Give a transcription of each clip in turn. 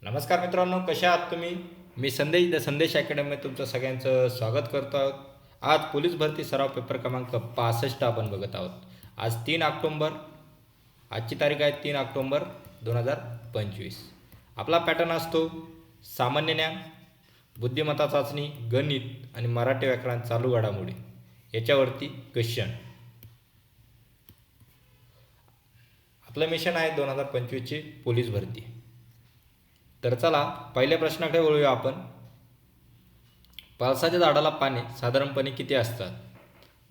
नमस्कार मित्रांनो, कशा आहात तुम्ही? मी संदेश द संदेश अकॅडमीमध्ये तुमचं सगळ्यांचं स्वागत करतो आहोत. आज पोलीस भरती सराव पेपर क्रमांक 65 आपण बघत आहोत. आज 3 ऑक्टोंबर, आजची तारीख आहे 3 ऑक्टोंबर 2025. आपला पॅटर्न असतो सामान्य ज्ञान, बुद्धिमत्ता चाचणी, गणित आणि मराठी व्याकरण चालू घडामोडी याच्यावरती क्वेश्चन. आपलं मिशन आहे 2025ची पोलीस भरती. तर चला पहिल्या प्रश्नाकडे वळूया आपण. पळसाच्या झाडाला पाने साधारणपणे किती असतात?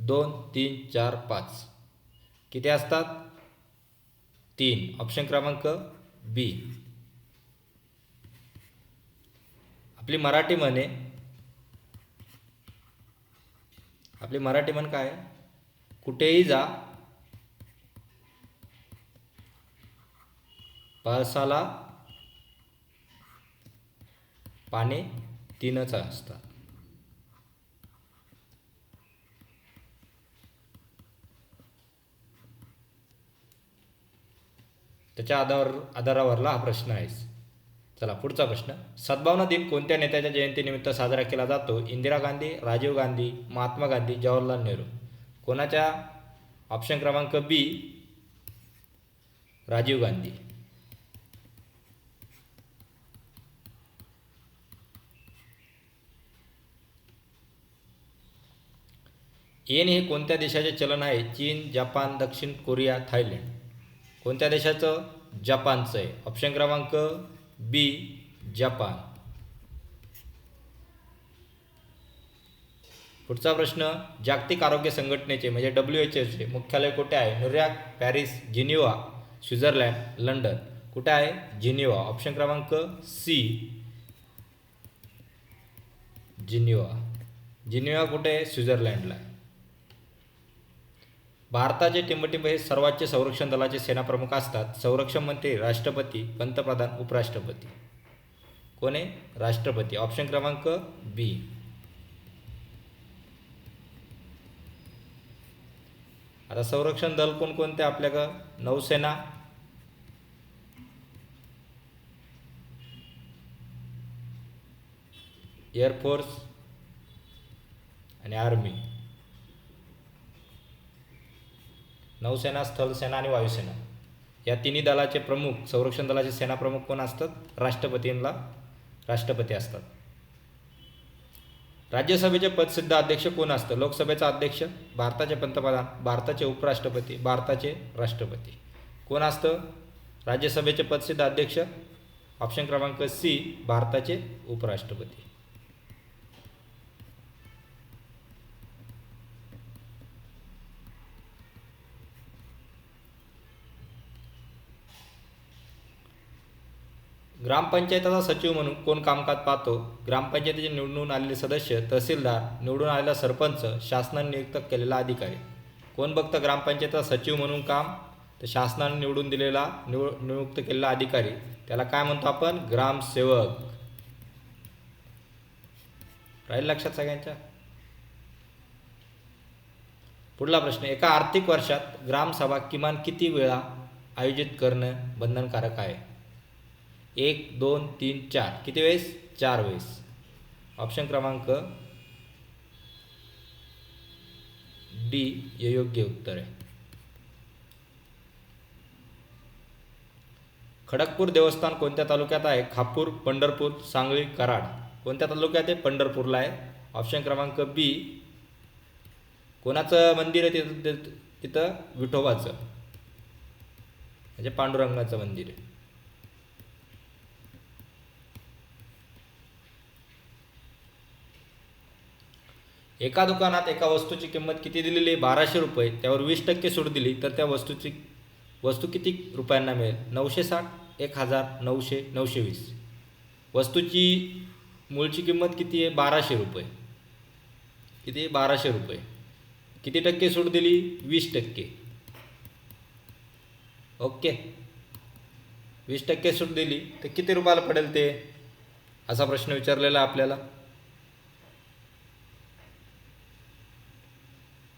2, 3, 4, 5. किती असतात? 3. ऑप्शन क्रमांक बी. आपली मराठी म्हण काय? कुठेही जा, पळसाला पाने 3च असतात. त्याच्या आधारावरला हा प्रश्न आहे. चला पुढचा प्रश्न. सद्भावना दिन कोणत्या नेत्याच्या जयंतीनिमित्त साजरा केला जातो? इंदिरा गांधी, राजीव गांधी, महात्मा गांधी, जवाहरलाल नेहरू. कोणाच्या? ऑप्शन क्रमांक बी, राजीव गांधी. येन हे कोणत्या देशाचे चलन आहे? चीन, जपान, दक्षिण कोरिया, थायलंड. कोणत्या देशाचं? जपानचं आहे. ऑप्शन क्रमांक बी, जपान. पुढचा प्रश्न. जागतिक आरोग्य संघटनेचे म्हणजे WHO मुख्यालय कुठे आहे? New York, Paris, Geneva, Switzerland, London. कुठे आहे? जिनिव्हा. ऑप्शन क्रमांक सी, जिनिव्हा. जिनिव्हा कुठे आहे? स्वित्झर्लंडला आहे. भारताचे टिंबटिंब हे सर्वोच्च संरक्षण दलाचे सेनाप्रमुख असतात. संरक्षण मंत्री, राष्ट्रपती, पंतप्रधान, उपराष्ट्रपती. कोण आहे? राष्ट्रपती. ऑप्शन क्रमांक बी. आता संरक्षण दल कोणकोणते आपल्याकडं? नौसेना, एअरफोर्स आणि आर्मी. नौसेना, स्थलसेना आणि वायुसेना या तिन्ही दलाचे प्रमुख, संरक्षण दलाचे सेनाप्रमुख कोण असतात? राष्ट्रपती असतात. राज्यसभेचे पदसिद्ध अध्यक्ष कोण असतं? लोकसभेचा अध्यक्ष, भारताचे पंतप्रधान, भारताचे उपराष्ट्रपती, भारताचे राष्ट्रपती. कोण असतं राज्यसभेचे पदसिद्ध अध्यक्ष? ऑप्शन क्रमांक सी, भारताचे उपराष्ट्रपती. ग्रामपंचायतीचा सचिव म्हणून कोण कामकाज पाहतो? ग्रामपंचायतीचे निवडून आलेले सदस्य, तहसीलदार, निवडून आलेला सरपंच, शासनाने नियुक्त केलेला अधिकारी. कोण बघतं ग्रामपंचायतीचा सचिव म्हणून काम? तर शासनाने निवडून दिलेला नियुक्त केलेला अधिकारी. त्याला काय म्हणतो आपण? ग्रामसेवक. राहील लक्षात सगळ्यांच्या? पुढला प्रश्न. एका आर्थिक वर्षात ग्रामसभा किमान किती वेळा आयोजित करणं बंधनकारक आहे? 1, 2, 3, 4. किती वेळेस? 4 वेळेस. ऑप्शन क्रमांक डी हे योग्य उत्तर आहे. खडकपूर देवस्थान कोणत्या तालुक्यात आहे? खापूर, पंढरपूर, सांगली, कराड. कोणत्या तालुक्यात आहे? पंढरपूरला आहे. ऑप्शन क्रमांक बी. कोणाचं मंदिर आहे तिथं? विठोबाचं, म्हणजे पांडुरंगाचं मंदिर आहे. एका दुकानात एका वस्तूची किंमत किती दिलेली आहे? 1200 रुपये. त्यावर 20% सूट दिली तर त्या वस्तू किती रुपयांना मिळेल? 960, 1000, 900, 920. वस्तूची मूळची किंमत किती आहे? 1200 रुपये. किती? 1200 रुपये. किती टक्के सूट दिली? 20%. ओके. 20% सूट दिली तर किती रुपयाला पडेल ते? असा प्रश्न विचारलेला आपल्याला.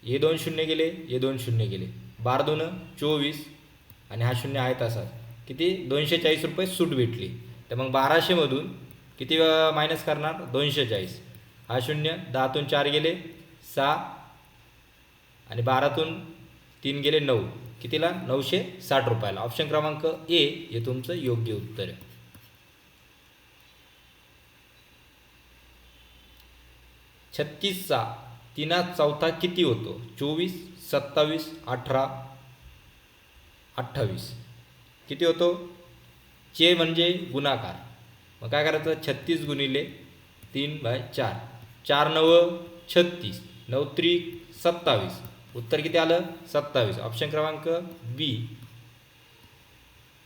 हे 2 शून्य गेले, हे 2 शून्य गेले. 12 2 24 आणि हा शून्य आहे तसा. किती? 240 रुपये सूट भेटली. तर मग 1200मधून किती मायनस करणार 240. हा शून्य, 10तून 4 गेले 6 आणि 12तून 3 गेले 9. कितीला 960 रुपयाला. ऑप्शन क्रमांक ए हे तुमचं योग्य उत्तर आहे. 36चा 3/4 किती होतो? 24, 27, 18, 28. किती होतो? चे म्हणजे गुणाकार. मग काय करायचं? 36 गुणिले 3/4. 4 9 36, 9 त्रिक 27. उत्तर किती आलं? 27. ऑप्शन क्रमांक बी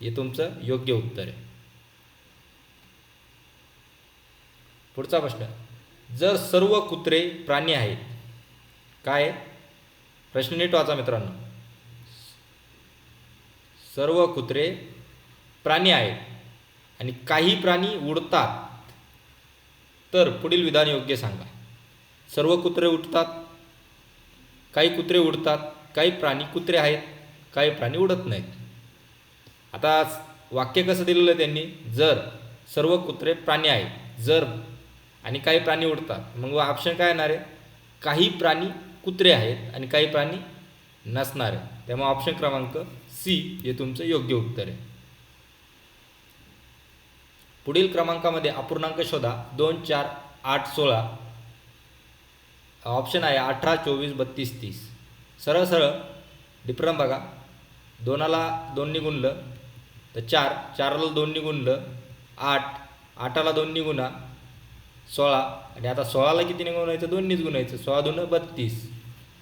हे तुमचं योग्य उत्तर आहे. पुढचा प्रश्न, जर सर्व कुत्रे प्राणी आहेत, काय प्रश्न नीट वाचा मित्रांनो. सर्व कुत्रे प्राणी आहेत आणि काही प्राणी उडतात, तर पुढील विधान योग्य सांगा. सर्व कुत्रे उडतात, काही कुत्रे उडतात, काही प्राणी कुत्रे आहेत, काही प्राणी उडत नाहीत. आता वाक्य कसं दिलेलं आहे त्यांनी? जर सर्व कुत्रे प्राणी आहेत, जर आणि काही प्राणी उडतात, मग ऑप्शन काय येणार आहे? काही प्राणी कुत्रे आहेत आणि काही प्राणी नसणार आहे. त्यामुळे ऑप्शन क्रमांक सी हे तुमचं योग्य उत्तर आहे. पुढील क्रमांकामध्ये अपूर्णांक शोधा. 2 4 8 16. ऑप्शन आहे 18 24 32 30. सरळ सरळ डिफरन्स बघा. 2ला 2नी गुणलं तर 4, 4ला 2नी गुणलं 8, 8ला 2नी गुणा 16 आणि आता 16ला कितीने गुणायचं? 2नीच गुणायचं. 16 2 32.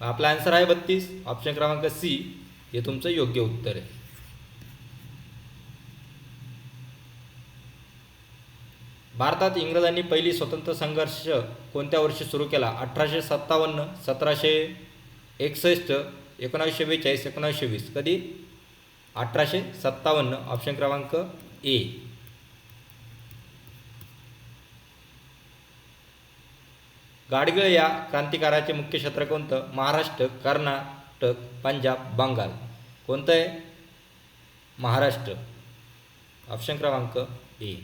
आपला आन्सर आहे 32. ऑप्शन क्रमांक सी हे तुमचं योग्य उत्तर आहे. भारतात इंग्रजांनी पहिली स्वतंत्र संघर्ष कोणत्या वर्षी सुरू केला? 1857, 1761, 1942, 1920. कधी? 1857. ऑप्शन क्रमांक ए. गाडगिळ या क्रांतिकाराचे मुख्य क्षेत्र कोणतं? महाराष्ट्र, कर्नाटक, पंजाब, बंगाल. कोणतं आहे? महाराष्ट्र. ऑप्शन क्रमांक ए.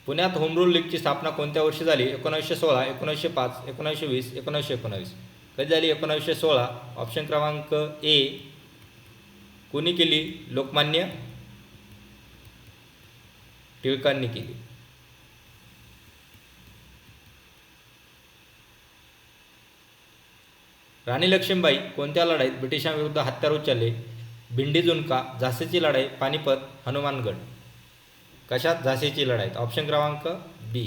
पुण्यात होम रूल लीगची स्थापना कोणत्या वर्षी झाली? 1916, 1905, 1920, 1919. कधी झाली? 1916. ऑप्शन क्रमांक ए. कोणी केली? लोकमान्य टिळकांनी केली. राणी लक्ष्मीबाई कोणत्या लढाईत ब्रिटिशांविरुद्ध हत्यार उचलले? भिंडी झुणका, झाशीची लढाई, पानिपत, हनुमानगड. कशात? झाशीची लढाईत. ऑप्शन क्रमांक बी.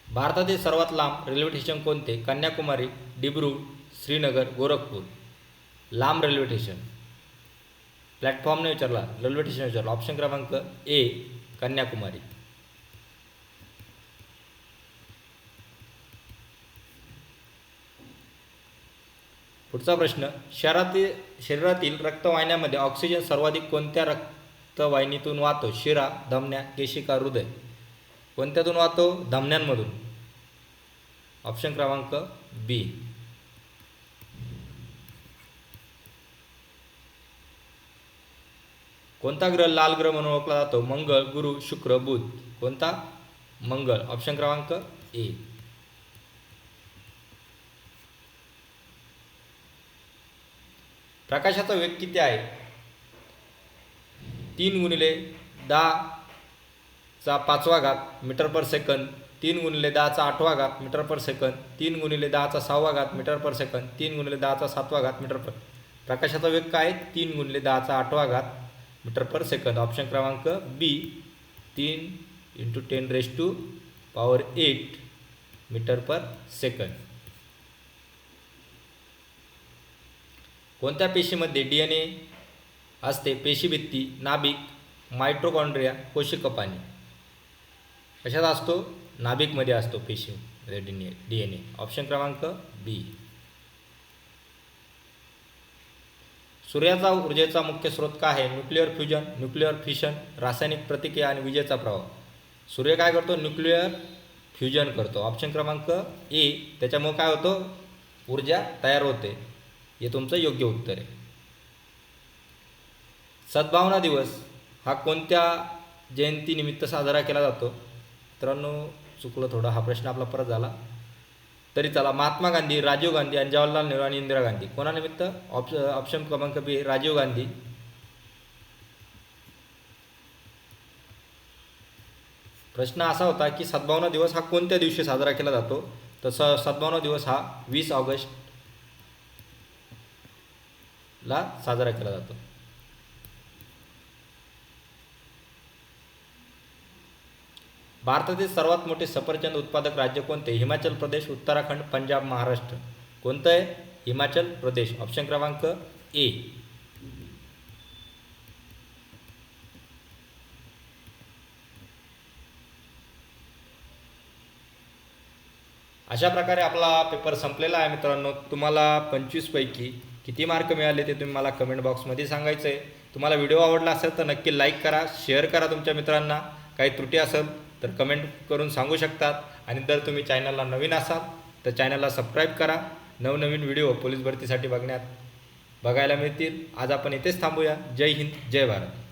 भारतातील सर्वात लांब रेल्वे स्टेशन कोणते? कन्याकुमारी, डिब्रू, श्रीनगर, गोरखपूर. लांब रेल्वे स्टेशन. प्लॅटफॉर्मने विचारला, रेल्वे स्टेशन विचारला. ऑप्शन क्रमांक ए कन्याकुमारी. पुढचा प्रश्न, शरीरातील रक्तवाहिन्यामध्ये ऑक्सिजन सर्वाधिक कोणत्या रक्तवाहिनीतून वाहतो? शिरा, धमन्या, केशिका, हृदय. कोणत्यातून वाहतो? धमन्यांमधून. ऑप्शन क्रमांक बी. कोणता ग्रह लाल ग्रह म्हणून ओळखला जातो? मंगळ, गुरु, शुक्र, बुध. कोणता? मंगळ. ऑप्शन क्रमांक ए. प्रकाशाचा वेग किती आहे? 3 × 10⁵ metre per second, 3 × 10⁸ metre per second, 3 × 10⁶ metre per second, 3 × 10⁷ metre per. प्रकाशाचा वेग काय? 3 × 10⁸ मीटर पर सेकंद. ऑप्शन क्रमांक बी. 3 × 10⁸ मीटर पर सेकंद. कोणत्या पेशीमध्ये डीएनए असते? पेशीभित्ती, नाभिक, मायटोकॉन्ड्रिया, कोशिका पाणी. कशात असतो? नाभिकमध्ये असतो पेशीमध्ये डीएनए. ऑप्शन क्रमांक बी. सूर्याचा ऊर्जेचा मुख्य स्रोत काय आहे? न्यूक्लिअर फ्युजन, न्यूक्लिअर फिशन, रासायनिक प्रतिक्रिया आणि विजेचा प्रवाह. सूर्य काय करतो? न्यूक्लिअर फ्युजन करतो. ऑप्शन क्रमांक ए, त्याच्यामुळे काय होतं? ऊर्जा तयार होते. हे तुमचं योग्य उत्तर आहे. सद्भावना दिवस हा कोणत्या जयंतीनिमित्त साजरा केला जातो? मित्रांनो चुकलं थोडं, हा प्रश्न आपला परत झाला तरी चला. महात्मा गांधी, राजीव गांधी आणि जवाहरलाल नेहरू आणि इंदिरा गांधी कोणानिमित्त? ऑप्शन क्रमांक बी, राजीव गांधी. प्रश्न असा होता की सद्भावना दिवस हा कोणत्या दिवशी साजरा केला जातो? तर सद्भावना दिवस हा 20 ऑगस्टला साजरा केला जातो. भारतातील सर्वात मोठे सफरचंद उत्पादक राज्य कोणते? हिमाचल प्रदेश, उत्तराखंड, पंजाब, महाराष्ट्र. कोणतं आहे? हिमाचल प्रदेश. ऑप्शन क्रमांक ए. अशा प्रकारे आपला पेपर संपलेला आहे मित्रांनो. तुम्हाला 25 पैकी किती मार्क मिळाले ते तुम्ही मला कमेंट बॉक्समध्ये सांगायचं आहे. तुम्हाला व्हिडिओ आवडला असेल तर नक्की लाईक करा, शेअर करा तुमच्या मित्रांना. काही त्रुटी असेल तर कमेंट करून सांगू शकतात. आणि जर तुम्ही चॅनलला नवीन असाल तर चॅनलला सबस्क्राईब करा. नवनवीन व्हिडिओ पोलीस भरतीसाठी बघायला मिळतील. आज आपण इथेच थांबूया. जय हिंद, जय भारत.